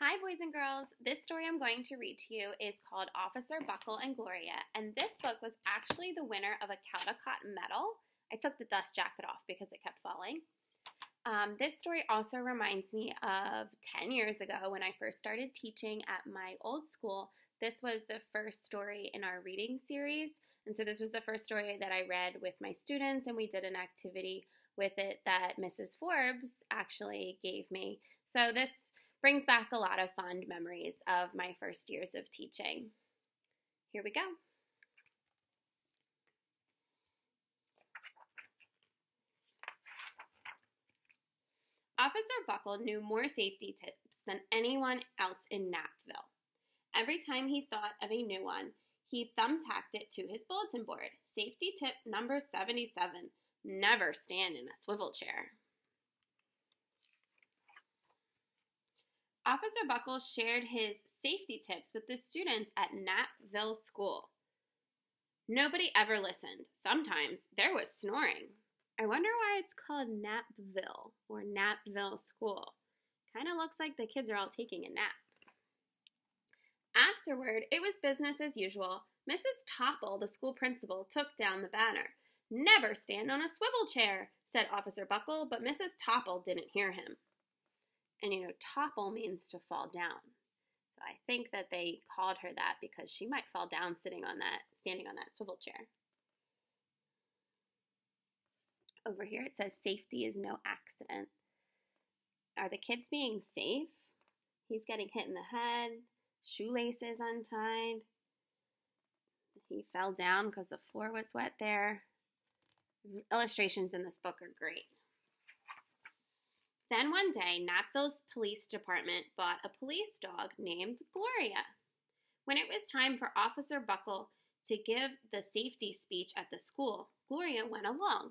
Hi, boys and girls. This story I'm going to read to you is called Officer Buckle and Gloria, and this book was actually the winner of a Caldecott medal. I took the dust jacket off because it kept falling. This story also reminds me of 10 years ago when I first started teaching at my old school. This was the first story in our reading series, and so this was the first story that I read with my students, and we did an activity with it that Mrs. Forbes actually gave me. So this brings back a lot of fond memories of my first years of teaching. Here we go. Officer Buckle knew more safety tips than anyone else in Knappville. Every time he thought of a new one, he thumbtacked it to his bulletin board. Safety tip number 77, never stand in a swivel chair. Officer Buckle shared his safety tips with the students at Knappville School. Nobody ever listened. Sometimes there was snoring. I wonder why it's called Knappville or Knappville School. Kind of looks like the kids are all taking a nap. Afterward, it was business as usual. Mrs. Topple, the school principal, took down the banner. Never stand on a swivel chair, said Officer Buckle, but Mrs. Topple didn't hear him. And topple means to fall down. So I think that they called her that because she might fall down standing on that swivel chair. Over here it says safety is no accident. Are the kids being safe? He's getting hit in the head, shoelaces untied. He fell down because the floor was wet there. Illustrations in this book are great. Then one day, Knappville's police department bought a police dog named Gloria. When it was time for Officer Buckle to give the safety speech at the school, Gloria went along.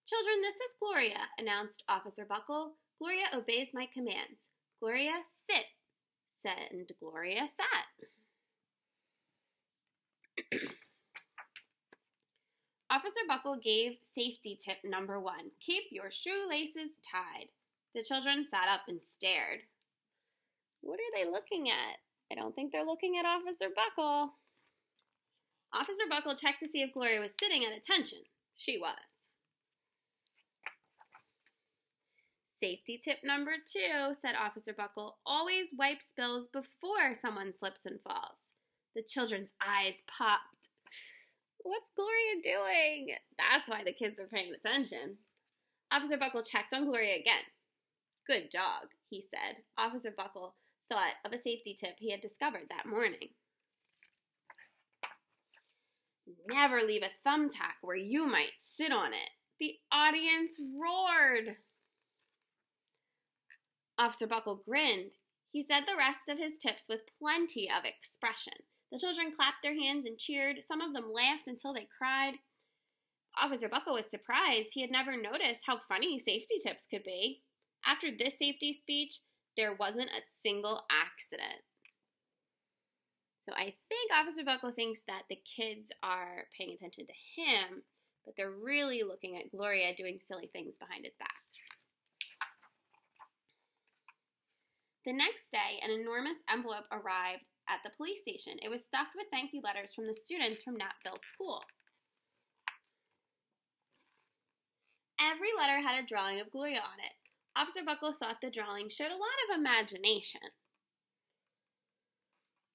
"Children, this is Gloria," announced Officer Buckle. "Gloria obeys my commands. Gloria, sit," and Gloria sat. Officer Buckle gave safety tip number 1, keep your shoelaces tied. The children sat up and stared. What are they looking at? I don't think they're looking at Officer Buckle. Officer Buckle checked to see if Gloria was sitting at attention. She was. Safety tip number 2, said Officer Buckle, always wipe spills before someone slips and falls. The children's eyes popped. What's Gloria doing? That's why the kids were paying attention. Officer Buckle checked on Gloria again. Good dog, he said. Officer Buckle thought of a safety tip he had discovered that morning. Never leave a thumbtack where you might sit on it. The audience roared. Officer Buckle grinned. He said the rest of his tips with plenty of expression. The children clapped their hands and cheered. Some of them laughed until they cried. Officer Buckle was surprised. He had never noticed how funny safety tips could be. After this safety speech, there wasn't a single accident. So I think Officer Buckle thinks that the kids are paying attention to him, but they're really looking at Gloria doing silly things behind his back. The next day, an enormous envelope arrived at the police station. It was stuffed with thank you letters from the students from Knappville School. Every letter had a drawing of Gloria on it. Officer Buckle thought the drawing showed a lot of imagination.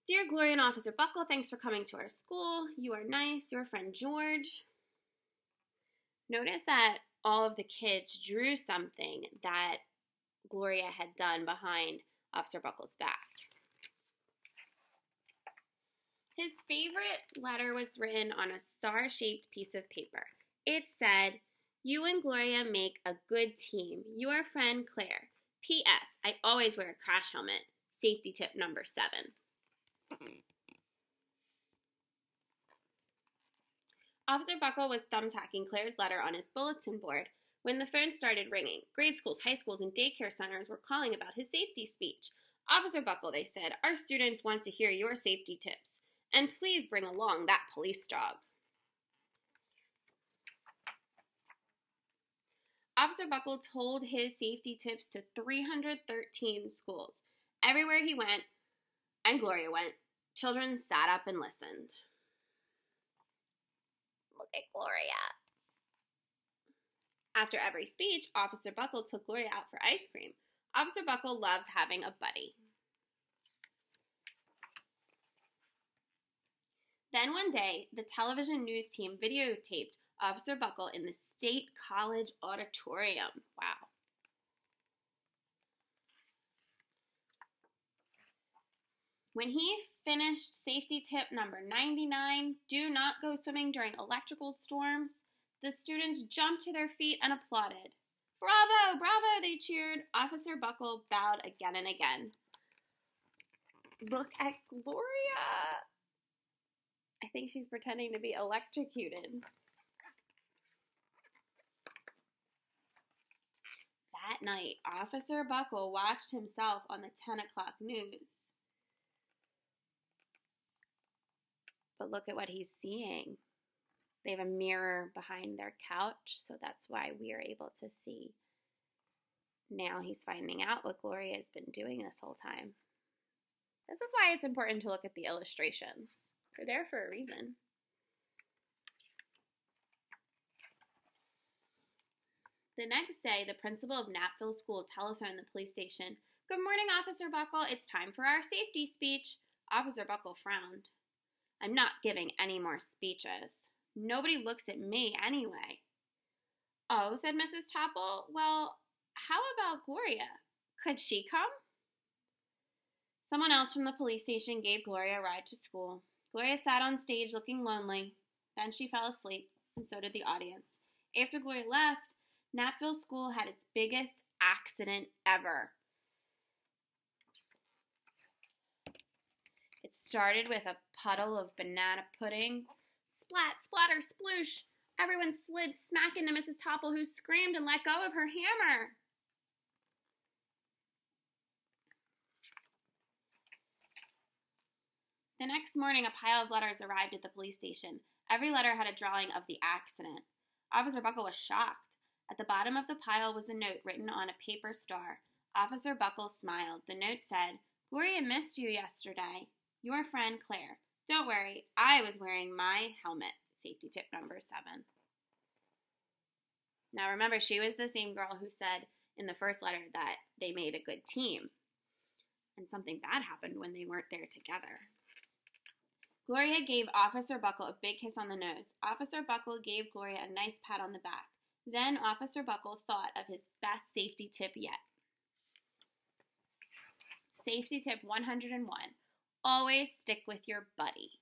Dear Gloria and Officer Buckle, thanks for coming to our school. You are nice. Your friend George. Notice that all of the kids drew something that Gloria had done behind Officer Buckle's back. His favorite letter was written on a star-shaped piece of paper. It said, "You and Gloria make a good team. Your friend Claire. P.S. I always wear a crash helmet. Safety tip number 7. Officer Buckle was thumbtacking Claire's letter on his bulletin board when the phone started ringing. Grade schools, high schools, and daycare centers were calling about his safety speech. Officer Buckle, they said, our students want to hear your safety tips. And please bring along that police dog. Officer Buckle told his safety tips to 313 schools. Everywhere he went, and Gloria went, children sat up and listened. Look at Gloria. After every speech, Officer Buckle took Gloria out for ice cream. Officer Buckle loved having a buddy. Then one day, the television news team videotaped Officer Buckle in the State College auditorium. Wow. When he finished safety tip number 99, do not go swimming during electrical storms, the students jumped to their feet and applauded. Bravo, bravo, they cheered. Officer Buckle bowed again and again. Look at Gloria. I think she's pretending to be electrocuted. That night, Officer Buckle watched himself on the 10 o'clock news. But look at what he's seeing. They have a mirror behind their couch, so that's why we are able to see. Now he's finding out what Gloria has been doing this whole time. This is why it's important to look at the illustrations. They're there for a reason. The next day, the principal of Knapville School telephoned the police station. Good morning, Officer Buckle. It's time for our safety speech. Officer Buckle frowned. I'm not giving any more speeches. Nobody looks at me anyway. Oh, said Mrs. Topple. Well, how about Gloria? Could she come? Someone else from the police station gave Gloria a ride to school. Gloria sat on stage looking lonely. Then she fell asleep, and so did the audience. After Gloria left, Knapville School had its biggest accident ever. It started with a puddle of banana pudding. Splat, splatter, sploosh. Everyone slid smack into Mrs. Topple, who screamed and let go of her hammer. The next morning, a pile of letters arrived at the police station. Every letter had a drawing of the accident. Officer Buckle was shocked. At the bottom of the pile was a note written on a paper star. Officer Buckle smiled. The note said, Gloria missed you yesterday. Your friend Claire. Don't worry, I was wearing my helmet. Safety tip number 7. Now remember, she was the same girl who said in the first letter that they made a good team. And something bad happened when they weren't there together. Gloria gave Officer Buckle a big kiss on the nose. Officer Buckle gave Gloria a nice pat on the back. Then Officer Buckle thought of his best safety tip yet. Safety tip 101. Always stick with your buddy.